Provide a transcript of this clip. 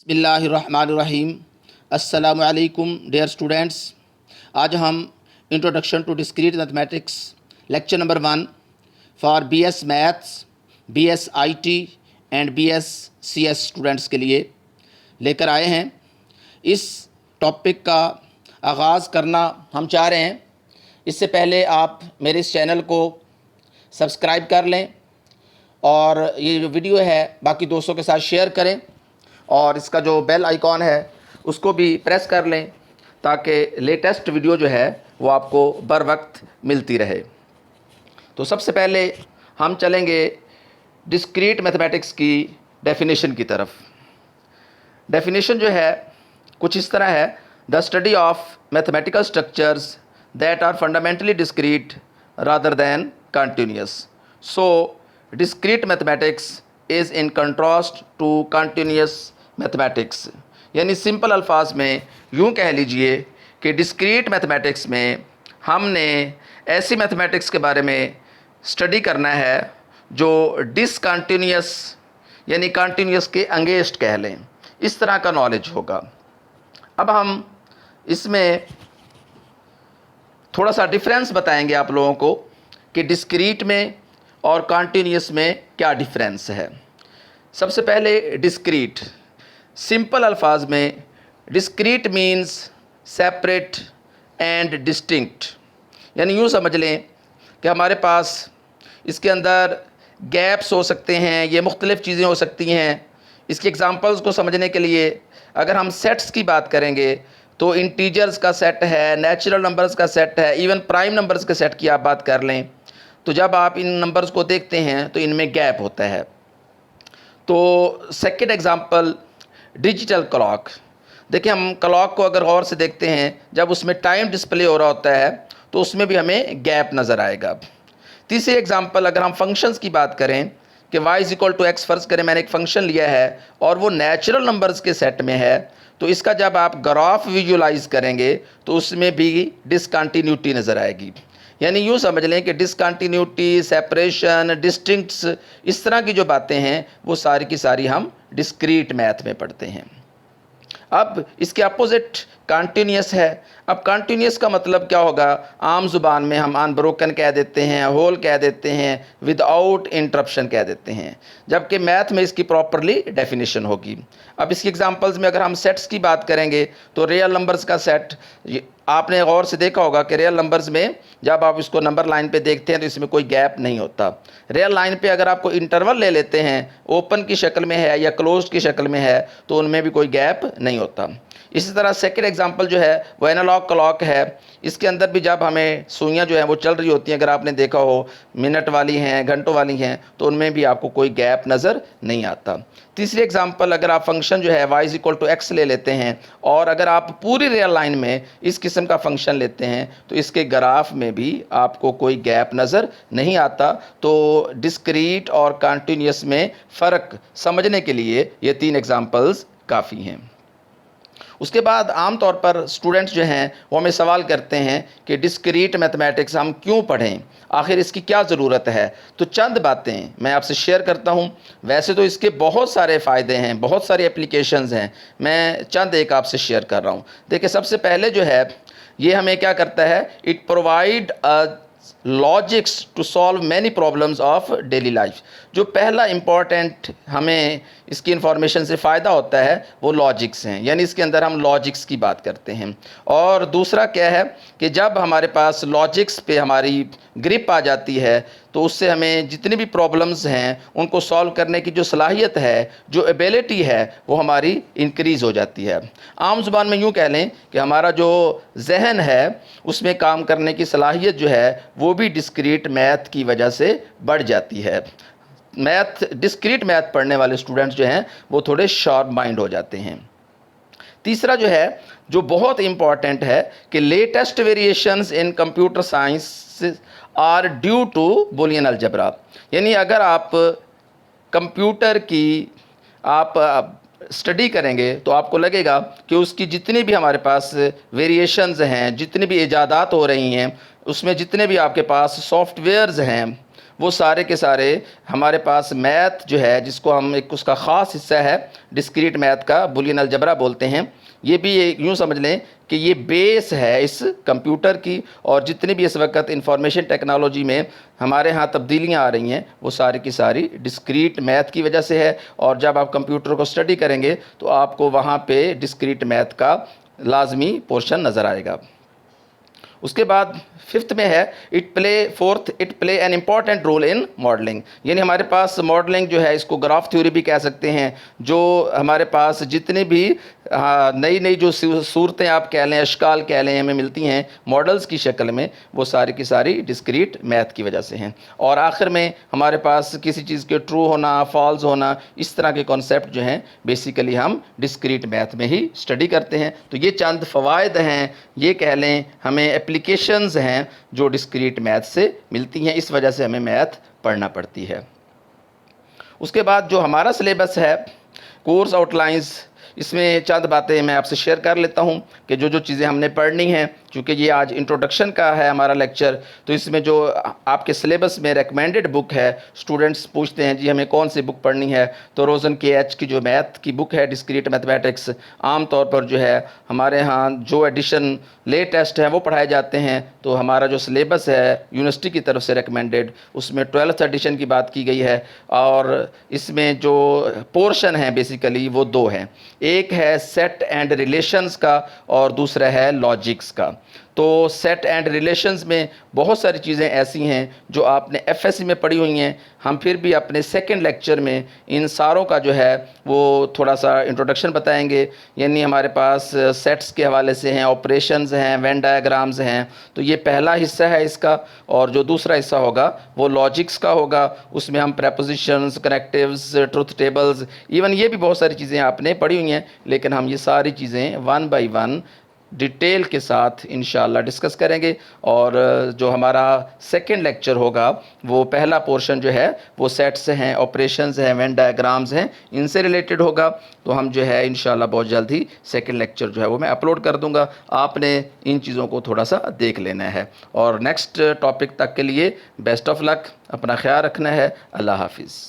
बिस्मिल्लाहिर्रहमानिर्रहीम। अस्सलामु अलैकुम डियर स्टूडेंट्स। आज हम introduction to discrete mathematics lecture number 1 for BS maths, BS IT and BS CS students के लिए लेकर आए हैं। इस टॉपिक का आगाज़ करना हम चाह रहे हैं। इससे पहले आप मेरे इस चैनल को सब्सक्राइब कर लें और ये जो वीडियो है बाकी दोस्तों के साथ शेयर करें और इसका जो बेल आइकॉन है उसको भी प्रेस कर लें ताकि लेटेस्ट वीडियो जो है वो आपको बर वक्त मिलती रहे। तो सबसे पहले हम चलेंगे डिस्क्रीट मैथमेटिक्स की डेफिनेशन की तरफ। डेफिनेशन जो है कुछ इस तरह है: the study of mathematical structures that are fundamentally discrete rather than continuous. So discrete mathematics is in contrast to continuous mathematics. यानी सिंपल अल्फाज में यूँ कह लीजिए कि डिस्क्रीट मैथमेटिक्स में हमने ऐसी मैथमेटिक्स के बारे में स्टडी करना है जो डिसकंटिन्यूस यानी कंटिन्यूस के अंगेंस्ट कह लें, इस तरह का नॉलेज होगा। अब हम इसमें थोड़ा सा डिफरेंस बताएंगे आप लोगों को कि डिस्क्रीट में और कंटिन्यूस में क्या डिफरेंस है। सबसे पहले डिस्क्रीट, सिंपल अल्फाज में discrete means separate and distinct. यानी यूँ समझ लें कि हमारे पास इसके अंदर गैप्स हो सकते हैं, ये मुख्तलिफ़ चीज़ें हो सकती हैं। इसकी एग्ज़ाम्पल्स को समझने के लिए अगर हम सेट्स की बात करेंगे तो इंटीजर्स का सेट है, नेचुरल नंबर्स का सेट है, इवन प्राइम नंबर्स के सेट की आप बात कर लें तो जब आप इन नंबर्स को देखते हैं तो इनमें गैप होता है। तो सेकंड एग्जांपल डिजिटल क्लॉक। देखिए, हम क्लॉक को अगर गौर से देखते हैं, जब उसमें टाइम डिस्प्ले हो रहा होता है तो उसमें भी हमें गैप नज़र आएगा। तीसरी एग्जांपल अगर हम फंक्शंस की बात करें कि y is equal to x, फ़र्ज़ करें मैंने एक फ़ंक्शन लिया है और वो नेचुरल नंबर्स के सेट में है, तो इसका जब आप ग्राफ विजुलाइज करेंगे तो उसमें भी डिसकंटिन्यूटी नज़र आएगी। यानी यूँ समझ लें कि डिसकंटिन्यूटी, सेपरेशन, डिस्टिंक्ट्स, इस तरह की जो बातें हैं वो सारी की सारी हम डिस्क्रीट मैथ में पढ़ते हैं। अब इसके अपोजिट कंटिन्यूस है। अब कंटिन्यूस का मतलब क्या होगा? आम ज़ुबान में हम अनब्रोकन कह देते हैं, होल कह देते हैं, विदाउट इंटरप्शन कह देते हैं, जबकि मैथ में इसकी प्रॉपरली डेफिनेशन होगी। अब इसकी एग्जांपल्स में अगर हम सेट्स की बात करेंगे तो रियल नंबर्स का सेट, आपने गौर से देखा होगा कि रियल नंबर्स में जब आप इसको नंबर लाइन पे देखते हैं तो इसमें कोई गैप नहीं होता। रियल लाइन पे अगर आपको इंटरवल ले लेते हैं, ओपन की शक्ल में है या क्लोज्ड की शक्ल में है, तो उनमें भी कोई गैप नहीं होता। इसी तरह सेकंड एग्जांपल जो है वो एनालॉग क्लॉक है। इसके अंदर भी जब हमें सुइयाँ जो हैं वो चल रही होती हैं, अगर आपने देखा हो मिनट वाली हैं, घंटों वाली हैं, तो उनमें भी आपको कोई गैप नज़र नहीं आता। तीसरी एग्जांपल अगर आप फंक्शन जो है y is equal to x ले लेते हैं और अगर आप पूरी रियल लाइन में इस किस्म का फंक्शन लेते हैं तो इसके ग्राफ में भी आपको कोई गैप नज़र नहीं आता। तो डिस्क्रीट और कंटिन्यूस में फ़र्क समझने के लिए ये 3 एग्जांपल्स काफ़ी हैं। उसके बाद आम तौर पर स्टूडेंट्स जो हैं वो हमें सवाल करते हैं कि डिस्क्रीट मैथमेटिक्स हम क्यों पढ़ें, आखिर इसकी क्या ज़रूरत है। तो चंद बातें मैं आपसे शेयर करता हूं। वैसे तो इसके बहुत सारे फ़ायदे हैं, बहुत सारी एप्लीकेशंस हैं, मैं चंद एक आपसे शेयर कर रहा हूं। देखिए, सबसे पहले जो है ये हमें क्या करता है, it provide logics to solve many problems of daily life. जो पहला इम्पॉर्टेंट हमें इसकी इंफॉर्मेशन से फ़ायदा होता है वो लॉजिक्स हैं, यानी इसके अंदर हम लॉजिक्स की बात करते हैं। और दूसरा क्या है कि जब हमारे पास लॉजिक्स पे हमारी ग्रिप आ जाती है तो उससे हमें जितनी भी प्रॉब्लम्स हैं उनको सॉल्व करने की जो सलाहियत है, जो एबिलिटी है, वो हमारी इंक्रीज़ हो जाती है। आम ज़ुबान में यूँ कह लें कि हमारा जो जहन है उसमें काम करने की सलाहियत जो है वो भी डिस्क्रीट मैथ की वजह से बढ़ जाती है। डिस्क्रीट मैथ पढ़ने वाले स्टूडेंट्स जो हैं वो थोड़े शार्प माइंड हो जाते हैं। तीसरा जो है जो बहुत इम्पॉर्टेंट है कि latest variations in computer science are due to Boolean algebra. यानी अगर आप कंप्यूटर की आप स्टडी करेंगे तो आपको लगेगा कि उसकी जितनी भी हमारे पास वेरिएशंस हैं, जितनी भी इजादात हो रही हैं, उसमें जितने भी आपके पास सॉफ्टवेयर्स हैं وہ سارے کے سارے ہمارے پاس میتھ جو ہے جس کو ہم ایک اس کا خاص حصہ ہے ڈسکریٹ میتھ کا، بولین الجبرا بولتے ہیں، یہ بھی یوں سمجھ لیں کہ یہ بیس ہے اس کمپیوٹر کی، اور جتنی بھی اس وقت انفارمیشن ٹیکنالوجی میں ہمارے ہاں تبدیلیاں آ رہی ہیں وہ ساری کی ساری ڈسکریٹ میتھ کی وجہ سے ہے۔ اور جب آپ کمپیوٹر کو اسٹڈی کریں گے تو آپ کو وہاں پہ ڈسکریٹ میتھ کا لازمی پورشن نظر آئے گا۔ اس کے بعد ففتھ میں ہے it play an important role in modelling, یعنی ہمارے پاس ماڈلنگ جو ہے اس کو گراف تھیوری بھی کہہ سکتے ہیں، جو ہمارے پاس جتنے بھی نئی نئی جو صورتیں آپ کہہ لیں، اشکال کہہ لیں ہمیں ملتی ہیں ماڈلز کی شکل میں، وہ ساری کی ساری ڈسکریٹ میتھ کی وجہ سے ہیں۔ اور آخر میں ہمارے پاس کسی چیز کے ٹرو ہونا، فالز ہونا، اس طرح کے کانسیپٹ جو ہیں بیسیکلی ہم ڈسکریٹ میتھ میں ہی اسٹڈی کرتے ہیں۔ تو یہ چند فوائد ہیں، یہ کہہ لیں ہمیں اپلیکیشنز ہیں جو ڈسکریٹ میتھ سے ملتی ہیں، اس وجہ سے ہمیں میتھ پڑھنا پڑتی ہے۔ اس کے بعد جو ہمارا سلیبس ہے کورس آؤٹ لائنز، اس میں چند باتیں میں آپ سے شیئر کر لیتا ہوں کہ جو چیزیں ہم نے پڑھنی ہیں، چونکہ یہ آج انٹروڈکشن کا ہے ہمارا لیکچر، تو اس میں جو آپ کے سلیبس میں ریکمینڈڈ بک ہے، اسٹوڈنٹس پوچھتے ہیں جی ہمیں کون سی بک پڑھنی ہے، تو روزن کے ایچ کی جو میتھ کی بک ہے ڈسکریٹ میتھمیٹکس، عام طور پر جو ہے ہمارے ہاں جو ایڈیشن لیٹسٹ ہیں وہ پڑھائے جاتے ہیں، تو ہمارا جو سلیبس ہے یونیورسٹی کی طرف سے ریکمینڈڈ، اس میں 12th ایڈیشن کی بات کی گئی ہے، اور اس میں جو پورشن ہیں بیسیکلی وہ دو ہیں، ایک ہے سیٹ اینڈ ریلیشنز کا اور دوسرا ہے لاجکس کا۔ تو سیٹ اینڈ ریلیشنز میں بہت ساری چیزیں ایسی ہیں جو آپ نے ایف ایس سی میں پڑھی ہوئی ہیں، ہم پھر بھی اپنے سیکنڈ لیکچر میں ان ساروں کا جو ہے وہ تھوڑا سا انٹروڈکشن بتائیں گے، یعنی ہمارے پاس سیٹس کے حوالے سے ہیں، آپریشنز ہیں، وین ڈائیگرامز ہیں، تو یہ پہلا حصہ ہے اس کا، اور جو دوسرا حصہ ہوگا وہ لاجکس کا ہوگا، اس میں ہم پریپوزیشنز، کنیکٹیوز، ٹروتھ ٹیبلز، ایون یہ بھی بہت ساری چیزیں آپ نے پڑھی ہوئی ہیں، لیکن ہم یہ ساری چیزیں ون بائی ون ڈیٹیل کے ساتھ انشاءاللہ ڈسکس کریں گے۔ اور جو ہمارا سیکنڈ لیکچر ہوگا وہ پہلا پورشن جو ہے وہ سیٹس ہیں، آپریشنز ہیں، وین ڈائیگرامز ہیں، ان سے ریلیٹڈ ہوگا، تو ہم جو ہے انشاءاللہ بہت جلد ہی سیکنڈ لیکچر جو ہے وہ میں اپلوڈ کر دوں گا، آپ نے ان چیزوں کو تھوڑا سا دیکھ لینا ہے۔ اور نیکسٹ ٹاپک تک کے لیے بیسٹ آف لک، اپنا خیال رکھنا ہے، اللہ حافظ۔